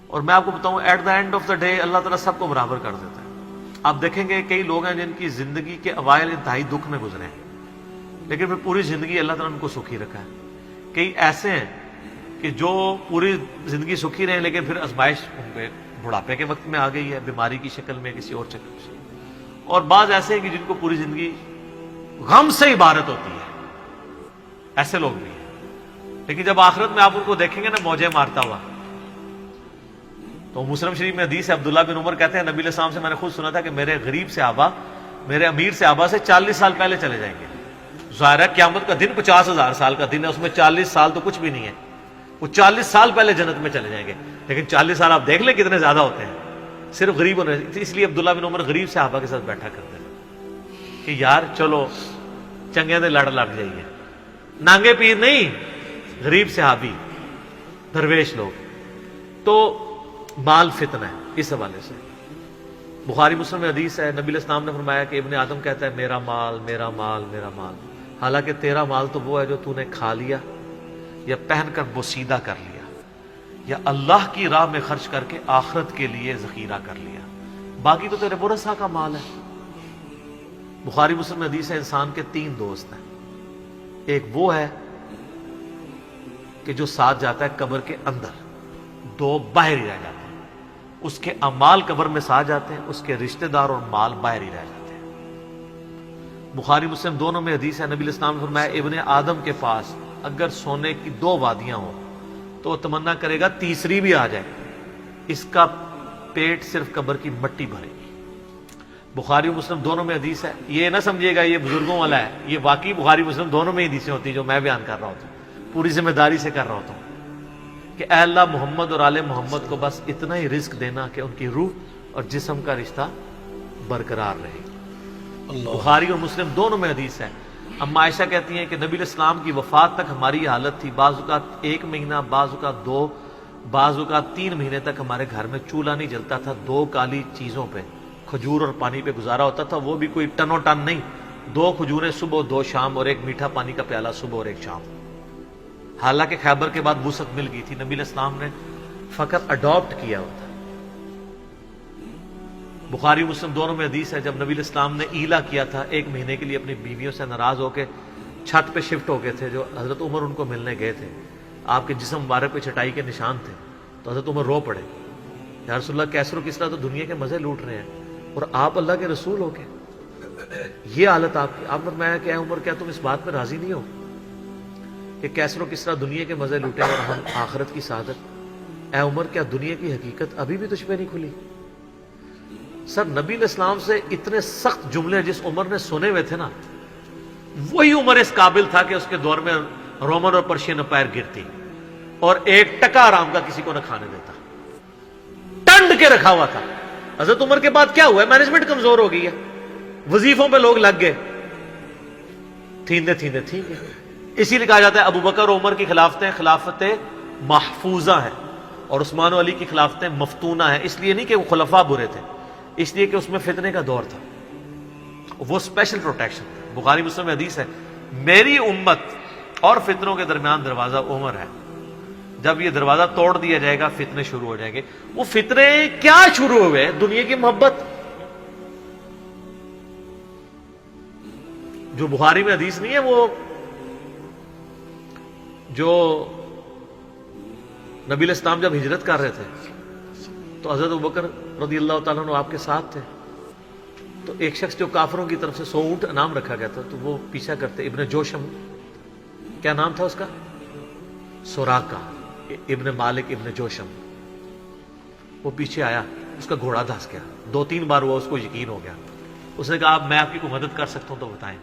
اور میں آپ کو بتاؤں at the end of the day اللہ تعالیٰ سب کو برابر کر دیتا ہے. آپ دیکھیں گے کئی لوگ ہیں جن کی زندگی کے اوائل انتہائی دکھ میں گزرے ہیں لیکن پھر پوری زندگی اللہ تعالیٰ نے ان کو سکھی رکھا ہے. کئی ایسے ہیں کہ جو پوری زندگی سکھی رہے ہیں لیکن پھر آزمائش ان پہ بڑھاپے کے وقت میں آ گئی ہے، بیماری کی شکل میں، کسی اور شکل سے. اور بعض ایسے ہیں کہ جن کو پوری زندگی غم سے عبارت ہوتی ہے، ایسے لوگ بھی ہیں. لیکن جب آخرت میں آپ ان کو دیکھیں گے نا موجیں مارتا ہوا، تو مسلم شریف میں حدیث ہے، عبداللہ بن عمر کہتے ہیں نبی علیہ السلام سے میں نے خود سنا تھا کہ میرے غریب صحابہ میرے امیر صحابہ سے 40 سال پہلے چلے جائیں گے. ظاہر ہے قیامت کا دن 50,000 سال کا دن ہے، اس میں 40 سال تو کچھ بھی نہیں ہے. وہ 40 سال پہلے جنت میں چلے جائیں گے. لیکن 40 سال آپ دیکھ لیں کتنے زیادہ ہوتے ہیں صرف غریب ہونے. اس لیے عبداللہ بن عمر غریب صحابہ کے ساتھ بیٹھا کرتے ہیں کہ یار چلو چنگے دے لڑ جائیے. نانگے پیر نہیں، غریب صحابی، درویش لوگ. تو مال فتنہ ہے. اس حوالے سے بخاری مسلم میں حدیث ہے، نبی علیہ السلام نے فرمایا کہ ابن آدم کہتا ہے میرا مال میرا مال میرا مال. حالانکہ تیرا مال تو وہ ہے جو تو نے کھا لیا یا پہن کر بوسیدہ کر لیا یا اللہ کی راہ میں خرچ کر کے آخرت کے لیے ذخیرہ کر لیا. باقی تو تیرے ورثہ کا مال ہے. بخاری مسلم میں حدیث ہے انسان کے 3 دوست ہیں. ایک وہ ہے کہ جو ساتھ جاتا ہے قبر کے اندر، 2 باہر ہی رہ جاتے ہیں. اس کے اعمال قبر میں ساتھ جاتے ہیں، اس کے رشتہ دار اور مال باہر ہی رہ جاتے ہیں. بخاری مسلم دونوں میں حدیث ہے، نبی علیہ السلام نے فرمایا ابن آدم کے پاس اگر سونے کی 2 وادیاں ہوں تو وہ تمنا کرے گا تیسری بھی آ جائے، اس کا پیٹ صرف قبر کی مٹی بھرے گی. بخاری مسلم دونوں میں حدیث ہے. یہ نہ سمجھیے گا یہ بزرگوں والا ہے، یہ واقعی بخاری مسلم دونوں میں حدیثیں ہوتی ہیں جو میں بیان کر رہا ہوتا ہوں، پوری ذمہ داری سے کر رہا ہوتا ہوں کہ اے اللہ محمد اور آل محمد کو بس اتنا ہی رزق دینا کہ ان کی روح اور جسم کا رشتہ برقرار رہے. بخاری اور مسلم دونوں میں حدیث ہے. اما عائشہ کہتی ہیں کہ نبی علیہ السلام کی وفات تک ہماری یہ حالت تھی، بعض اوقات 1 مہینہ، بعض اوقات 2، بعض اوقات 3 مہینے تک ہمارے گھر میں چولہا نہیں جلتا تھا. 2 کالی چیزوں پہ، کھجور اور پانی پہ گزارا ہوتا تھا. وہ بھی کوئی ٹنو ٹن نہیں، 2 کھجوریں صبح 2 شام اور 1 میٹھا پانی کا پیالہ صبح اور 1 شام. حالانکہ خیبر کے بعد وسعت مل گئی تھی، نبی علیہ السلام نے فقط اڈاپٹ کیا ہوتا. بخاری مسلم دونوں میں حدیث ہے جب نبی علیہ السلام نے ایلا کیا تھا 1 مہینے کے لیے اپنی بیویوں سے ناراض ہو کے چھت پہ شفٹ ہو گئے تھے، جو حضرت عمر ان کو ملنے گئے تھے. آپ کے جسم مبارک پہ چٹائی کے نشان تھے تو حضرت عمر رو پڑے، یا رسول اللہ کیسر و کسرا تو دنیا کے مزے لوٹ رہے ہیں اور آپ اللہ کے رسول ہو کے یہ حالت آپ کی. آپ نے فرمایا کہ اے عمر کیا تم اس بات پہ راضی نہیں ہو کہ کیسر و کسرا دنیا کے مزے لوٹے اور ہم آخرت کی سعادت؟ اے عمر کیا دنیا کی حقیقت ابھی بھی تجھ پہ نہیں کھلی؟ سر نبی علیہ السلام سے اتنے سخت جملے جس عمر نے سنے ہوئے تھے نا، وہی عمر اس قابل تھا کہ اس کے دور میں رومن اور پرشین امپائر گرتی اور 1 ٹکا آرام کا کسی کو نہ کھانے دیتا، ٹنڈ کے رکھا ہوا تھا. حضرت عمر کے بعد کیا ہوا ہے؟ مینجمنٹ کمزور ہو گئی ہے، وظیفوں پہ لوگ لگ گئے، تھیندے ٹھیک ہے. اسی لیے کہا جاتا ہے ابو بکر اور عمر کی خلافتیں خلافتیں محفوظہ ہیں اور عثمان و علی کی خلافتیں مفتونہ ہیں. اس لیے نہیں کہ وہ خلفاء برے تھے، اس لیے کہ اس میں فتنے کا دور تھا، وہ اسپیشل پروٹیکشن. بخاری مسلم میں حدیث ہے میری امت اور فتنوں کے درمیان دروازہ عمر ہے، جب یہ دروازہ توڑ دیا جائے گا فتنے شروع ہو جائیں گے. وہ فتنے کیا شروع ہوئے؟ دنیا کی محبت. جو بخاری میں حدیث نہیں ہے، وہ جو نبی علیہ السلام جب ہجرت کر رہے تھے تو حضرت ابوبکر رضی اللہ تعالیٰ عنہ آپ کے ساتھ تھے. تو ایک شخص جو کافروں کی طرف سے 100 اونٹ انعام رکھا گیا تھا تو وہ پیچھا کرتے. ابن جوشم، کیا نام تھا اس کا؟ سوراقہ ابن مالک ابن جوشم. وہ پیچھے آیا، اس کا گھوڑا دھس گیا. 2-3 بار ہوا، اس کو یقین ہو گیا. اس نے کہا میں آپ کی کوئی مدد کر سکتا ہوں تو بتائیں.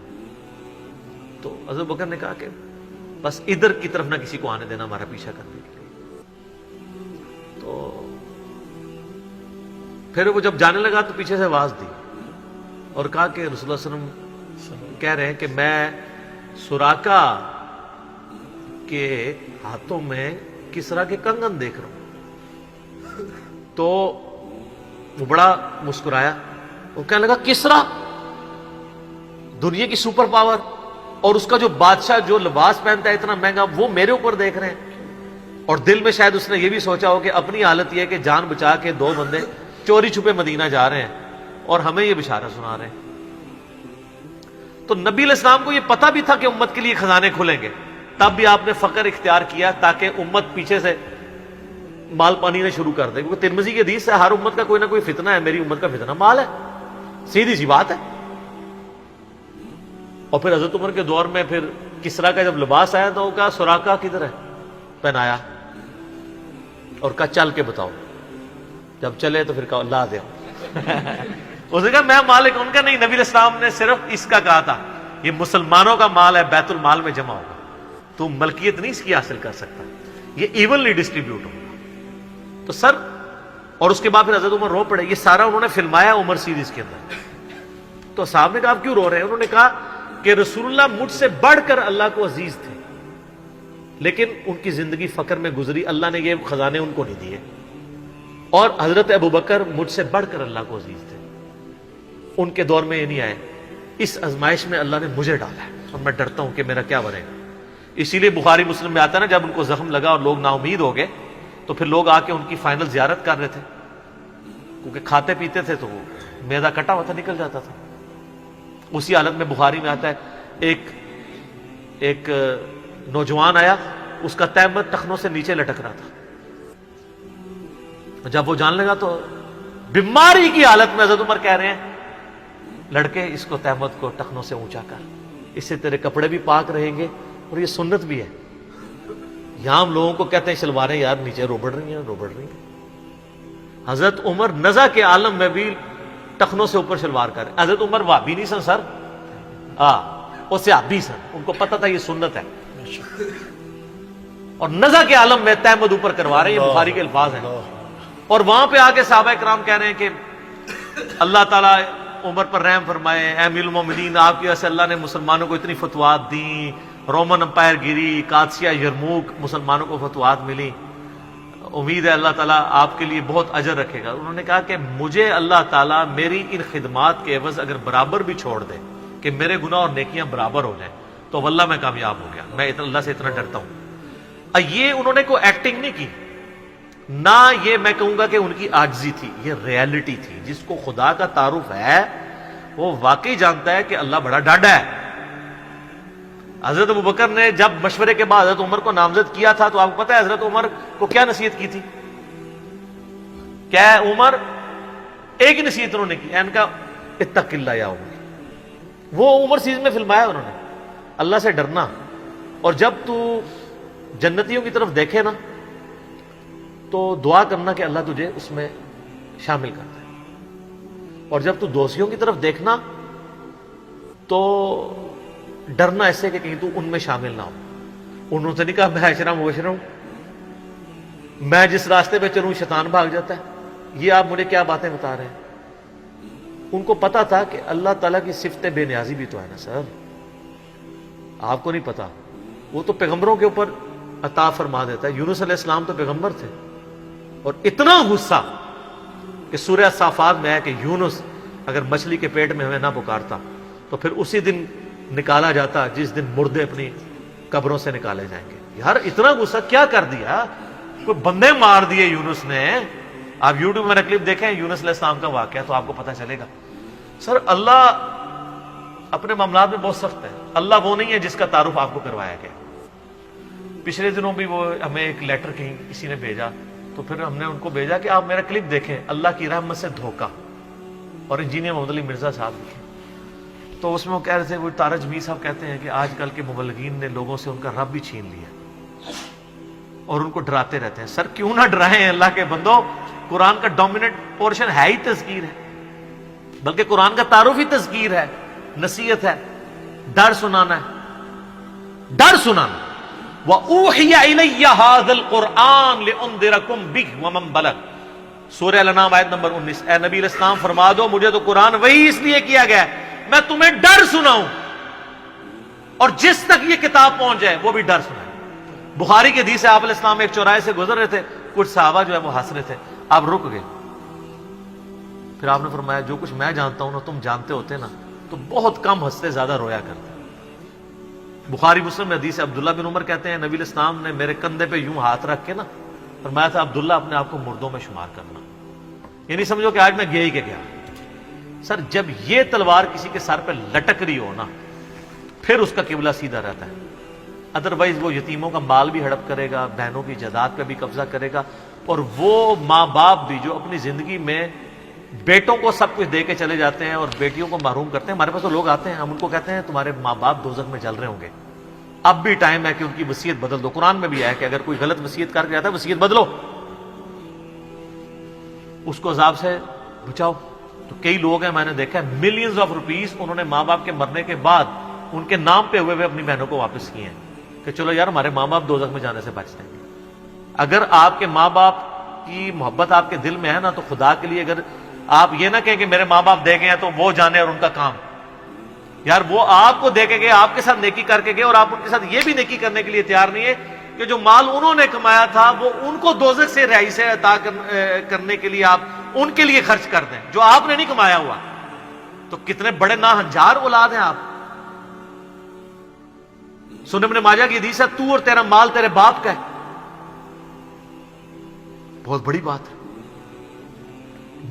تو حضرت بکر نے کہا کہ بس ادھر کی طرف نہ کسی کو آنے دینا ہمارا پیچھا کرنے کے لیے. تو پھر وہ جب جانے لگا تو پیچھے سے آواز دی اور کہا کہ رسول اللہ صلی اللہ علیہ وسلم کہہ رہے ہیں کہ میں سوراقہ کے ہاتھوں میں کسرا کے کنگن دیکھ رہا ہوں. تو وہ بڑا مسکرایا، وہ کہنے لگا کسرا دنیا کی سپر پاور اور اس کا جو بادشاہ جو لباس پہنتا ہے اتنا مہنگا، وہ میرے اوپر دیکھ رہے ہیں. اور دل میں شاید اس نے یہ بھی سوچا ہو کہ اپنی حالت یہ ہے کہ جان بچا کے 2 بندے چوری چھپے مدینہ جا رہے ہیں اور ہمیں یہ بشارت سنا رہے ہیں. تو نبی علیہ السلام کو یہ پتا بھی تھا کہ امت کے لیے خزانے کھلیں گے، تب بھی آپ نے فقر اختیار کیا تاکہ امت پیچھے سے مال پانی نے شروع کر دے. کیونکہ ترمذی کی حدیث ہے ہر امت کا کوئی نہ کوئی فتنہ ہے، میری امت کا فتنہ مال ہے، سیدھی سی بات ہے. اور پھر حضرت عمر کے دور میں پھر کسرا کا جب لباس آیا تو کہا سراقہ کدھر ہے، پہنایا اور کہا چل کے بتاؤ. جب چلے تو پھر کہا لا دے. اس نے کہا میں مالک ان کا نہیں، نبی علیہ السلام نے صرف اس کا کہا تھا یہ مسلمانوں کا مال ہے، بیت المال میں جمع ہوگا، تو ملکیت نہیں اس کی حاصل کر سکتا، یہ ایونلی ڈسٹریبیوٹ ہوگا. تو سر، اور اس کے بعد پھر حضرت عمر رو پڑے. یہ سارا انہوں نے فلمایا عمر سیریز کے اندر. تو صاحب نے کہا آپ کیوں رو رہے ہیں؟ انہوں نے کہا کہ رسول اللہ مجھ سے بڑھ کر اللہ کو عزیز تھے، لیکن ان کی زندگی فقر میں گزری، اللہ نے یہ خزانے ان کو نہیں دیے. اور حضرت ابوبکر مجھ سے بڑھ کر اللہ کو عزیز تھے، ان کے دور میں یہ نہیں آئے. اس آزمائش میں اللہ نے مجھے ڈالا ہے اور میں ڈرتا ہوں کہ میرا کیا بنے گا. اسی لیے بخاری مسلم میں آتا ہے نا، جب ان کو زخم لگا اور لوگ نا امید ہو گئے تو پھر لوگ آ کے ان کی فائنل زیارت کر رہے تھے، کیونکہ کھاتے پیتے تھے تو وہ میدا کٹا ہوا تھا، نکل جاتا تھا. اسی حالت میں بخاری میں آتا ہے ایک نوجوان آیا، اس کا تہمت ٹخنوں سے نیچے لٹک رہا تھا. جب وہ جان لگا تو بیماری کی حالت میں حضرت عمر کہہ رہے ہیں لڑکے اس کو تہمت کو ٹخنوں سے اونچا کر، اس سے تیرے کپڑے بھی پاک رہیں گے اور یہ سنت بھی ہے. یہاں ہم لوگوں کو کہتے ہیں شلواریں یار نیچے روبڑ رہی ہیں. حضرت عمر نزع کے عالم میں بھی ٹخنوں سے اوپر شلوار کر. حضرت عمر وہابی نہیں سن سر، وہ صحابی سن، ان کو پتہ تھا یہ سنت ہے. اور نزع کے عالم میں تہمت اوپر کروا رہے ہیں، یہ بخاری کے الفاظ ہیں. اور وہاں پہ آگے صحابہ کرام کہہ رہے ہیں کہ اللہ تعالیٰ عمر پر رحم فرمائے، اے امیر المومنین آپ کی وجہ سے اللہ نے مسلمانوں کو اتنی فتوحات دیں، رومن امپائر گری، قادسیہ، یرموک، مسلمانوں کو فتوحات ملی، امید ہے اللہ تعالیٰ آپ کے لیے بہت اجر رکھے گا. انہوں نے کہا کہ مجھے اللہ تعالیٰ میری ان خدمات کے عوض اگر برابر بھی چھوڑ دے کہ میرے گناہ اور نیکیاں برابر ہو جائیں تو واللہ میں کامیاب ہو گیا. میں اللہ سے اتنا ڈرتا ہوں. یہ انہوں نے کوئی ایکٹنگ نہیں کی، نہ یہ میں کہوں گا کہ ان کی عاجزی تھی، یہ ریالٹی تھی. جس کو خدا کا تعارف ہے وہ واقعی جانتا ہے کہ اللہ بڑا ڈاڈا ہے. حضرت ابوبکر نے جب مشورے کے بعد حضرت عمر کو نامزد کیا تھا تو آپ کو پتہ ہے حضرت عمر کو کیا نصیحت کی تھی؟ کیا عمر ایک ہی نصیحت انہوں نے کی، ان کا اتق اللہ یا عمر. وہ عمر سیریز میں فلمایا انہوں نے، اللہ سے ڈرنا. اور جب تو جنتیوں کی طرف دیکھے نا تو دعا کرنا کہ اللہ تجھے اس میں شامل کر دے. اور جب تو دوستیوں کی طرف دیکھنا تو ڈرنا ایسے کہ کہیں تو ان میں شامل نہ ہو. انہوں سے نہیں کہا میں اشرا مبشرا ہوں، میں جس راستے پہ چلوں شیطان بھاگ جاتا ہے. یہ آپ مجھے کیا باتیں بتا رہے ہیں؟ ان کو پتا تھا کہ اللہ تعالیٰ کی صفت بے نیازی بھی تو ہے نا سر. آپ کو نہیں پتا، وہ تو پیغمبروں کے اوپر عطا فرما دیتا ہے. یونس علیہ السلام تو پیغمبر تھے، اور اتنا غصہ کہ سورہ صافات میں ہے کہ یونس اگر مچھلی کے پیٹ میں ہمیں نہ پکارتا تو پھر اسی دن نکالا جاتا جس دن مردے اپنی قبروں سے نکالے جائیں گے. یار اتنا غصہ کیا کر دیا، کوئی بندے مار دیے یونس نے. آپ یوٹیوب میں کلپ دیکھیں یونس علیہ السلام کا واقعہ تو آپ کو پتہ چلے گا. سر اللہ اپنے معاملات میں بہت سخت ہے. اللہ وہ نہیں ہے جس کا تعارف آپ کو کروایا گیا. پچھلے دنوں بھی وہ ہمیں ایک لیٹر کہیں کسی نے بھیجا تو پھر ہم نے ان کو بھیجا کہ آپ میرا کلپ دیکھیں، اللہ کی رحمت سے دھوکہ، اور انجینئر محمد علی مرزا صاحب لکھے. تو اس میں وہ کہہ رہے تھے، وہ تارج میر صاحب کہتے ہیں کہ آج کل کے مبلغین نے لوگوں سے ان کا رب بھی چھین لیا اور ان کو ڈراتے رہتے ہیں. سر کیوں نہ ڈرائیں اللہ کے بندو، قرآن کا ڈومیننٹ پورشن ہے ہی تذکیر ہے، بلکہ قرآن کا تعارف ہی تذکیر ہے، نصیحت ہے، ڈر سنانا ہے، ڈر سنانا. وَأُوحِيَ إِلَيَّ هَذَا الْقُرْآنُ لِأُنذِرَكُمْ بِهِ وَمَنْ بَلَغَ. سورہ الانعام آیت نمبر 19. اے نبی علیہ السلام فرما دو مجھے تو قرآن وہی اس لیے کیا گیا ہے میں تمہیں ڈر سناؤں، اور جس تک یہ کتاب پہنچ جائے وہ بھی ڈر سنائے. بخاری کے حدیث ہے آپ علیہ السلام ایک چوراہے سے گزر رہے تھے، کچھ صحابہ جو ہے وہ ہنس رہے تھے، آپ رک گئے. پھر آپ نے فرمایا جو کچھ میں جانتا ہوں نا تم جانتے ہوتے نا تو بہت کم ہنستے زیادہ رویا کرتے. بخاری مسلم میں حدیث ہے، عبداللہ بن عمر کہتے ہیں نبی علیہ السلام نے میرے کندھے پہ یوں ہاتھ رکھ کے نا فرمایا تھا عبداللہ اپنے آپ کو مردوں میں شمار کرنا، یعنی سمجھو کہ آج میں گیا ہی کہ گیا۔ سر جب یہ تلوار کسی کے سر پہ لٹک رہی ہو نا پھر اس کا قبلہ سیدھا رہتا ہے، ادروائز وہ یتیموں کا مال بھی ہڑپ کرے گا، بہنوں کی جائیداد پہ بھی قبضہ کرے گا، اور وہ ماں باپ بھی جو اپنی زندگی میں بیٹوں کو سب کچھ دے کے چلے جاتے ہیں اور بیٹیوں کو محروم کرتے ہیں۔ ہمارے پاس تو لوگ آتے ہیں، ہم ان کو کہتے ہیں تمہارے ماں باپ دوزخ میں جل رہے ہوں گے، اب بھی ٹائم ہے کہ ان کی وصیت بدل دو۔ قرآن میں بھی ہے کہ اگر کوئی غلط وصیت کر کے آتا ہے وصیت بدلو، اس کو عذاب سے بچاؤ۔ تو کئی لوگ ہیں، میں نے دیکھا ہے ملینز آف روپیز انہوں نے ماں باپ کے مرنے کے بعد ان کے نام پہ ہوئے اپنی بہنوں کو واپس کیے ہیں کہ چلو یار ہمارے ماں باپ دوزخ میں جانے سے بچتے ہیں۔ اگر آپ کے ماں باپ کی محبت آپ کے دل میں ہے نا تو خدا کے لیے اگر آپ یہ نہ کہیں کہ میرے ماں باپ دے گئے ہیں تو وہ جانے اور ان کا کام، یار وہ آپ کو دے کے گئے، آپ کے ساتھ نیکی کر کے گئے، اور آپ ان کے ساتھ یہ بھی نیکی کرنے کے لیے تیار نہیں ہے کہ جو مال انہوں نے کمایا تھا وہ ان کو دوزخ سے رہائی سے عطا کرنے کے لیے آپ ان کے لیے خرچ کر دیں جو آپ نے نہیں کمایا ہوا۔ تو کتنے بڑے ناہنجار اولاد ہیں آپ۔ سنن ابن ماجہ کی حدیث ہے تو اور تیرا مال تیرے باپ کا ہے، بہت بڑی بات ہے۔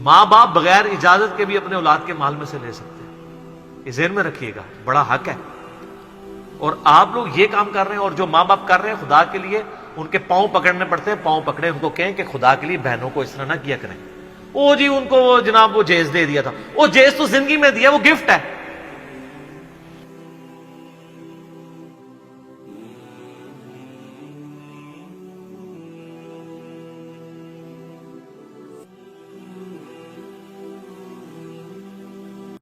ماں باپ بغیر اجازت کے بھی اپنے اولاد کے مال میں سے لے سکتے ہیں، یہ ذہن میں رکھیے گا، بڑا حق ہے۔ اور آپ لوگ یہ کام کر رہے ہیں، اور جو ماں باپ کر رہے ہیں خدا کے لیے ان کے پاؤں پکڑنے پڑتے ہیں، پاؤں پکڑے، ان کو کہیں کہ خدا کے لیے بہنوں کو اس طرح نہ کیا کریں۔ او جی ان کو جناب وہ جیز دے دیا تھا، وہ جیز تو زندگی میں دیا، وہ گفٹ ہے،